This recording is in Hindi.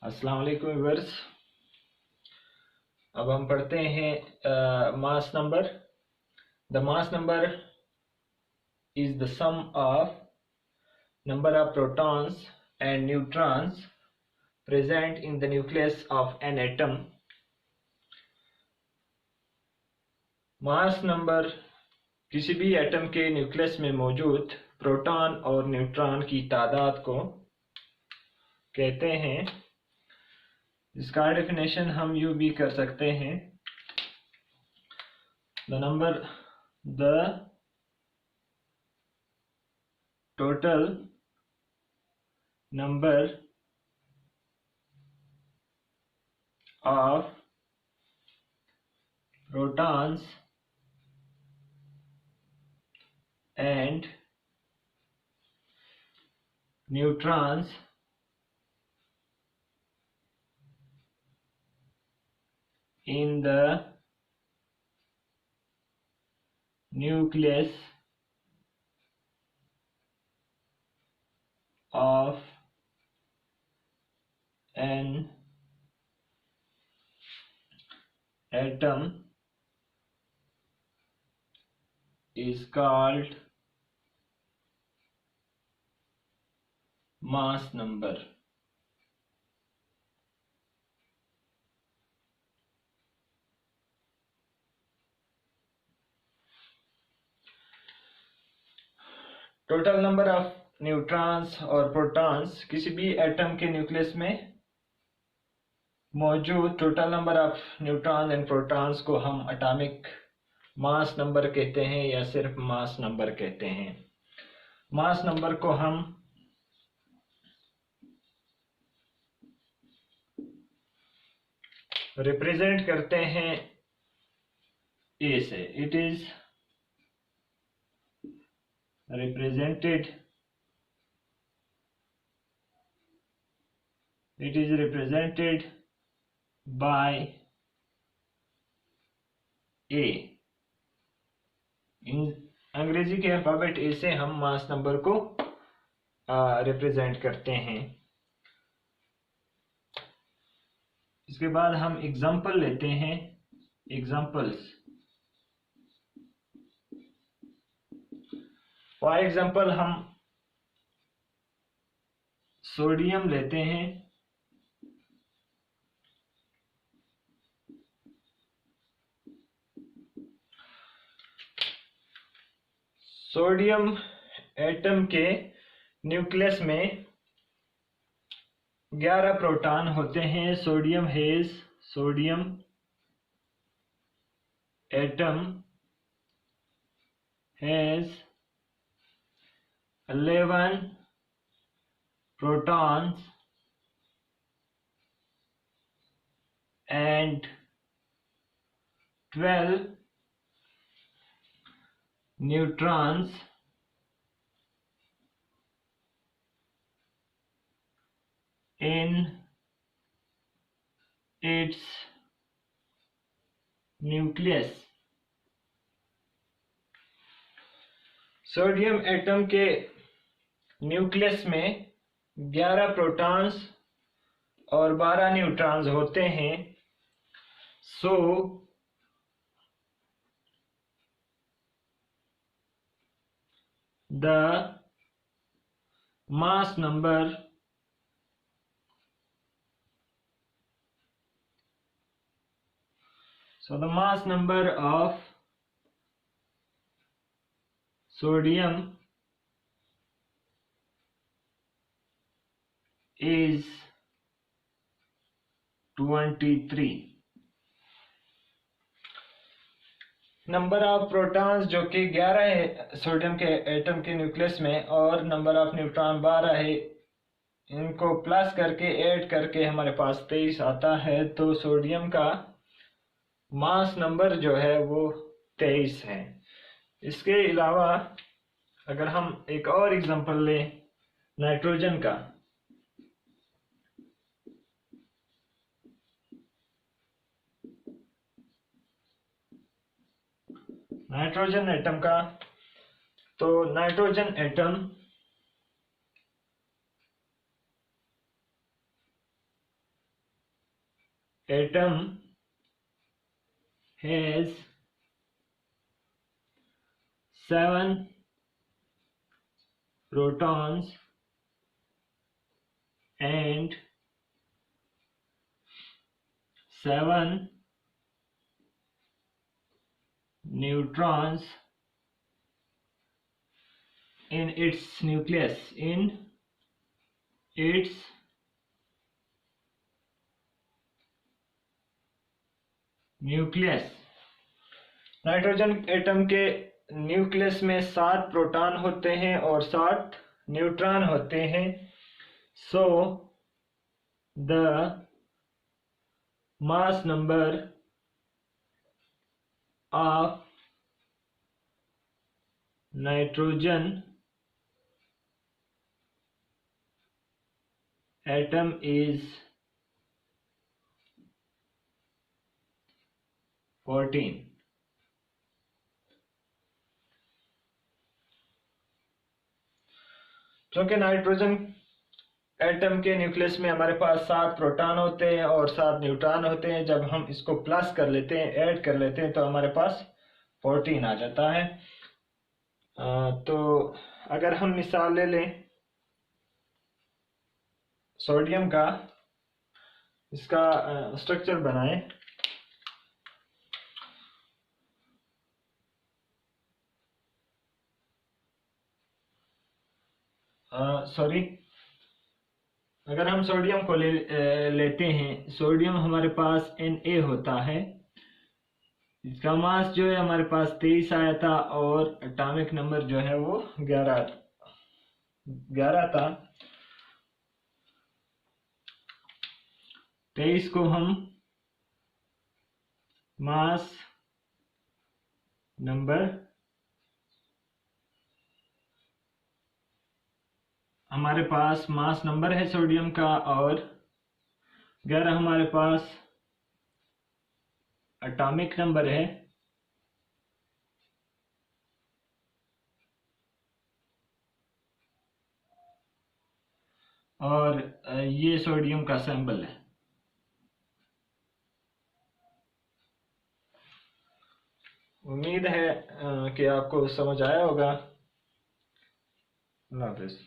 अस्सलाम वालेकुम व्यूअर्स। अब हम पढ़ते हैं mass number. The mass number is the sum of number of protons and neutrons present in the nucleus of an atom. Mass number किसी भी एटम के न्यूक्लियस में मौजूद प्रोटॉन और न्यूट्रॉन की तादाद को कहते हैं। इसका डेफिनेशन हम यूं भी कर सकते हैं, the total number of protons and neutrons in the nucleus of an atom is called mass number. Total number of neutrons और प्रोटॉन्स किसी भी एटम के न्यूक्लियस में मौजूद total number of neutrons and protons को हम एटॉमिक मास नंबर कहते हैं या सिर्फ मास नंबर कहते हैं। मास नंबर को हम रिप्रेजेंट करते हैं ए से। इट इज represented by ए। अंग्रेजी के अल्फाबेट ए से हम मास नंबर को रिप्रेजेंट करते हैं। इसके बाद हम एग्जाम्पल लेते हैं। एग्जाम्पल्स, फॉर एग्जाम्पल हम सोडियम लेते हैं। सोडियम एटम के न्यूक्लियस में 11 प्रोटॉन होते हैं। Sodium atom has 11 protons and 12 neutrons in its nucleus। Sodium atom के न्यूक्लियस में 11 प्रोटॉन्स और 12 न्यूट्रॉन्स होते हैं। So the mass number of sodium is 23। Number of protons जो कि 11 है सोडियम के एटम के न्यूक्लियस में, और नंबर ऑफ न्यूट्रॉन 12 है, इनको प्लस करके ऐड करके हमारे पास 23 आता है। तो सोडियम का मास नंबर जो है वो 23 है। इसके अलावा अगर हम एक और एग्जांपल लें नाइट्रोजन का, नाइट्रोजन एटम का, तो nitrogen atom atom has 7 protons and 7 neutrons in its nucleus. In its nucleus, nitrogen atom के न्यूक्लियस में 7 प्रोटॉन होते हैं और 7 न्यूट्रॉन होते हैं. So the mass number of nitrogen atom is 14. क्योंकि नाइट्रोजन एटम के न्यूक्लियस में हमारे पास 7 प्रोटॉन होते हैं और 7 न्यूट्रॉन होते हैं, जब हम इसको प्लस कर लेते हैं, ऐड कर लेते हैं, तो हमारे पास 14 आ जाता है. तो अगर हम मिसाल ले लें सोडियम का, इसका स्ट्रक्चर बनाएं. सॉरी, अगर हम सोडियम को लेते हैं, सोडियम हमारे पास Na होता है. इसका मास जो है हमारे पास 23 आया था और एटॉमिक नंबर जो है वो 11 था. 23 को हम मास नंबर, हमारे पास मास नंबर है सोडियम का और 11 हमारे पास एटॉमिक नंबर है. और ये सोडियम का सैंपल है. उम्मीद है कि आपको समझ आया होगा. अल्लाह हाफिज़.